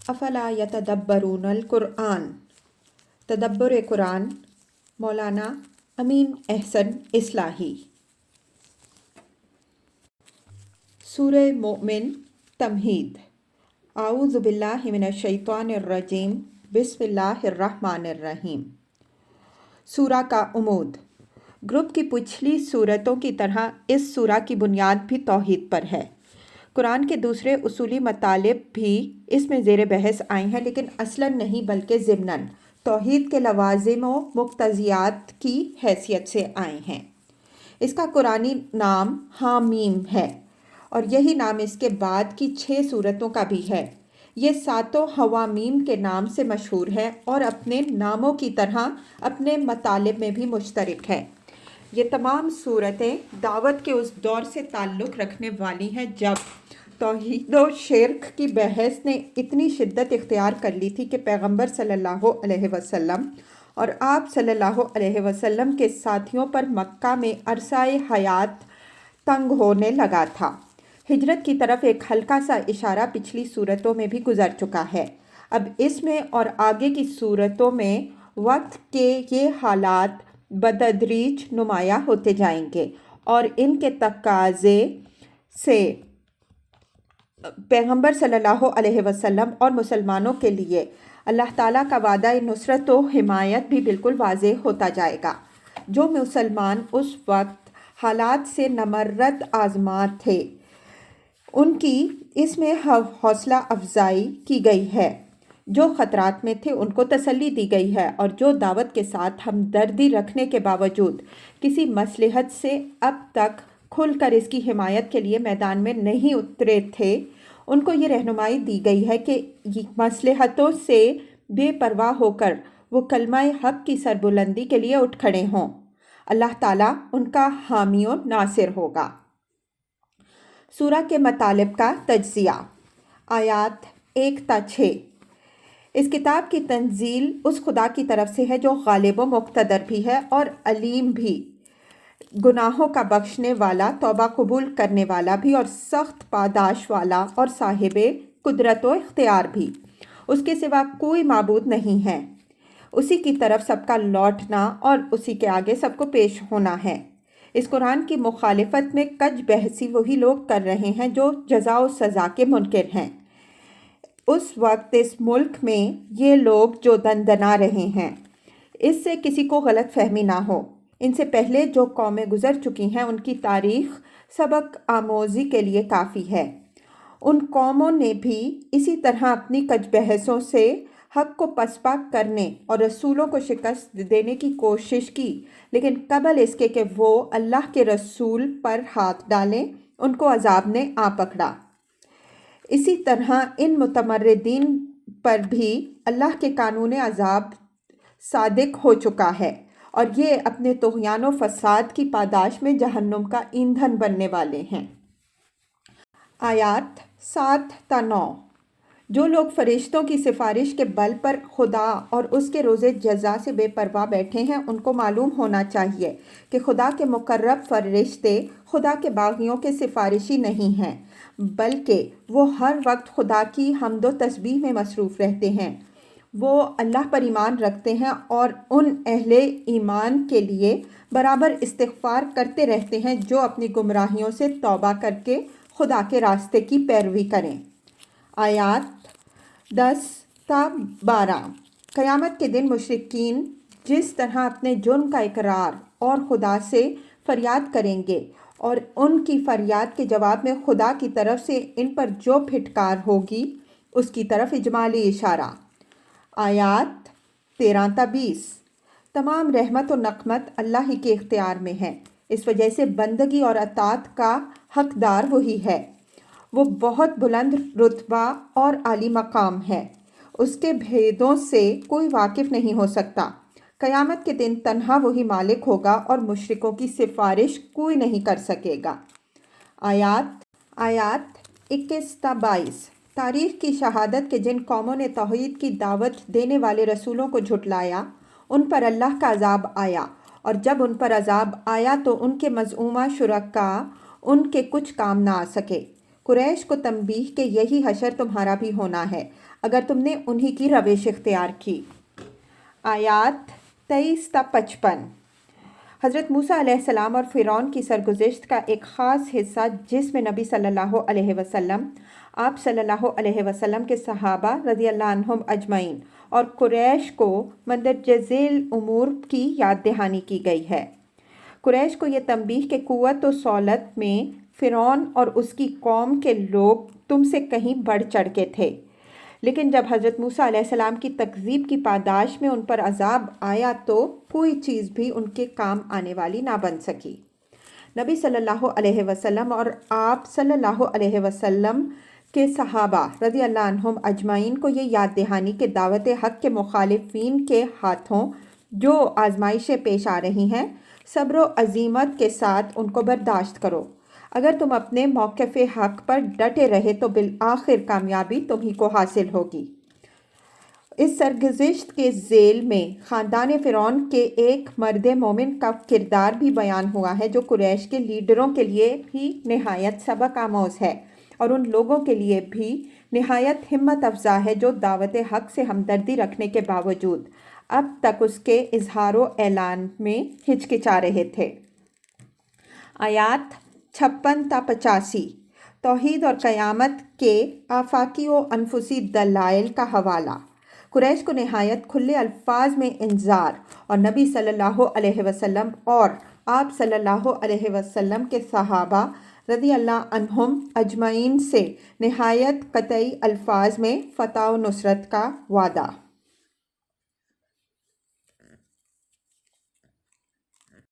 افلا یتدبرون القرآن، تدبر قرآن، مولانا امین احسن اصلاحی۔ سورہ مومن تمہید۔ اعوذ باللہ من الشیطان الرجیم، بسم اللہ الرحمن الرحیم۔ سورہ کا عمود۔ گروپ کی پچھلی صورتوں کی طرح اس سورہ کی بنیاد بھی توحید پر ہے۔ قرآن کے دوسرے اصولی مطالب بھی اس میں زیر بحث آئے ہیں، لیکن اصلاً نہیں بلکہ ضمناً توحید کے لوازم و مقتضیات کی حیثیت سے آئے ہیں۔ اس کا قرآنی نام حامیم ہے، اور یہی نام اس کے بعد کی 6 سورتوں کا بھی ہے۔ یہ ساتوں حوامیم کے نام سے مشہور ہے اور اپنے ناموں کی طرح اپنے مطالب میں بھی مشترک ہے۔ یہ تمام صورتیں دعوت کے اس دور سے تعلق رکھنے والی ہیں جب توحید و شرک کی بحث نے اتنی شدت اختیار کر لی تھی کہ پیغمبر صلی اللہ علیہ وسلم اور آپ صلی اللہ علیہ وسلم کے ساتھیوں پر مکہ میں عرصہ حیات تنگ ہونے لگا تھا۔ ہجرت کی طرف ایک ہلکا سا اشارہ پچھلی صورتوں میں بھی گزر چکا ہے۔ اب اس میں اور آگے کی صورتوں میں وقت کے یہ حالات بتدریج نمایاں ہوتے جائیں گے، اور ان کے تقاضے سے پیغمبر صلی اللہ علیہ وسلم اور مسلمانوں کے لیے اللہ تعالیٰ کا وعدہ نصرت و حمایت بھی بالکل واضح ہوتا جائے گا۔ جو مسلمان اس وقت حالات سے نمرد آزما تھے، ان کی اس میں حوصلہ افزائی کی گئی ہے۔ جو خطرات میں تھے ان کو تسلی دی گئی ہے، اور جو دعوت کے ساتھ ہمدردی رکھنے کے باوجود کسی مصلحت سے اب تک کھل کر اس کی حمایت کے لیے میدان میں نہیں اترے تھے، ان کو یہ رہنمائی دی گئی ہے کہ مصلحتوں سے بے پرواہ ہو کر وہ کلمہ حق کی سربلندی کے لیے اٹھ کھڑے ہوں۔ اللہ تعالیٰ ان کا حامی و ناصر ہوگا۔ سورہ کے مطالب کا تجزیہ۔ آیات 1 تا 6۔ اس کتاب کی تنزیل اس خدا کی طرف سے ہے جو غالب و مقتدر بھی ہے اور علیم بھی، گناہوں کا بخشنے والا، توبہ قبول کرنے والا بھی، اور سخت پاداش والا اور صاحب قدرت و اختیار بھی۔ اس کے سوا کوئی معبود نہیں ہے۔ اسی کی طرف سب کا لوٹنا اور اسی کے آگے سب کو پیش ہونا ہے۔ اس قرآن کی مخالفت میں کج بحثی وہی لوگ کر رہے ہیں جو جزا و سزا کے منکر ہیں۔ اس وقت اس ملک میں یہ لوگ جو دندنا رہے ہیں، اس سے کسی کو غلط فہمی نہ ہو۔ ان سے پہلے جو قومیں گزر چکی ہیں ان کی تاریخ سبق آموزی کے لیے کافی ہے۔ ان قوموں نے بھی اسی طرح اپنی کج بحثوں سے حق کو پسپا کرنے اور رسولوں کو شکست دینے کی کوشش کی، لیکن قبل اس کے کہ وہ اللہ کے رسول پر ہاتھ ڈالیں ان کو عذاب نے آ پکڑا۔ اسی طرح ان متمردین پر بھی اللہ کے قانون عذاب صادق ہو چکا ہے، اور یہ اپنے طغیان و فساد کی پاداش میں جہنم کا ایندھن بننے والے ہیں۔ آیات 7 تا 9۔ جو لوگ فرشتوں کی سفارش کے بل پر خدا اور اس کے روز جزا سے بے پرواہ بیٹھے ہیں، ان کو معلوم ہونا چاہیے کہ خدا کے مقرب فرشتے خدا کے باغیوں کے سفارشی نہیں ہیں، بلکہ وہ ہر وقت خدا کی حمد و تسبیح میں مصروف رہتے ہیں۔ وہ اللہ پر ایمان رکھتے ہیں اور ان اہل ایمان کے لیے برابر استغفار کرتے رہتے ہیں جو اپنی گمراہیوں سے توبہ کر کے خدا کے راستے کی پیروی کریں۔ آیات 10 تا 12۔ قیامت کے دن مشرکین جس طرح اپنے جرم کا اقرار اور خدا سے فریاد کریں گے، اور ان کی فریاد کے جواب میں خدا کی طرف سے ان پر جو پھٹکار ہوگی، اس کی طرف اجمالی اشارہ۔ آیات 13 تا 20۔ تمام رحمت و نقمت اللہ ہی کے اختیار میں ہے، اس وجہ سے بندگی اور اطاعت کا حقدار وہی ہے۔ وہ بہت بلند رتبہ اور عالی مقام ہے، اس کے بھیدوں سے کوئی واقف نہیں ہو سکتا۔ قیامت کے دن تنہا وہی مالک ہوگا اور مشرکوں کی سفارش کوئی نہیں کر سکے گا۔ آیات 21 تا 22۔ تاریخ کی شہادت کہ جن قوموں نے توحید کی دعوت دینے والے رسولوں کو جھٹلایا، ان پر اللہ کا عذاب آیا، اور جب ان پر عذاب آیا تو ان کے مزعومہ شرکاء ان کے کچھ کام نہ آ سکے۔ قریش کو تنبیہ کہ یہی حشر تمہارا بھی ہونا ہے اگر تم نے انہی کی روش اختیار کی۔ آیات 23 تا 55۔ حضرت موسیٰ علیہ السلام اور فرعون کی سرگزشت کا ایک خاص حصہ جس میں نبی صلی اللہ علیہ وسلم، آپ صلی اللہ علیہ وسلم کے صحابہ رضی اللہ عنہم اجمعین اور قریش کو مندرجہ ذیل امور کی یاد دہانی کی گئی ہے۔ قریش کو یہ تنبیہ کہ قوت و صولت میں فرعون اور اس کی قوم کے لوگ تم سے کہیں بڑھ چڑھ کے تھے، لیکن جب حضرت موسیٰ علیہ السلام کی تکذیب کی پاداش میں ان پر عذاب آیا تو کوئی چیز بھی ان کے کام آنے والی نہ بن سکی۔ نبی صلی اللہ علیہ وسلم اور آپ صلی اللہ علیہ وسلم کے صحابہ رضی اللہ عنہم اجمعین کو یہ یاد دہانی کہ دعوت حق کے مخالفین کے ہاتھوں جو آزمائشیں پیش آ رہی ہیں، صبر و عزیمت کے ساتھ ان کو برداشت کرو۔ اگر تم اپنے موقف حق پر ڈٹے رہے تو بالآخر کامیابی تمہیں کو حاصل ہوگی۔ اس سرگزشت کے ذیل میں خاندان فرعون کے ایک مرد مومن کا کردار بھی بیان ہوا ہے جو قریش کے لیڈروں کے لیے بھی نہایت سبق آموز ہے اور ان لوگوں کے لیے بھی نہایت ہمت افزا ہے جو دعوت حق سے ہمدردی رکھنے کے باوجود اب تک اس کے اظہار و اعلان میں ہچکچا رہے تھے۔ آیات 56 تا 85۔ توحید اور قیامت کے آفاقی و انفسی دلائل کا حوالہ۔ قریش کو نہایت کھلے الفاظ میں انذار اور نبی صلی اللہ علیہ وسلم اور آپ صلی اللہ علیہ وسلم کے صحابہ رضی اللہ عنہم اجمعین سے نہایت قطعی الفاظ میں فتح و نصرت کا وعدہ۔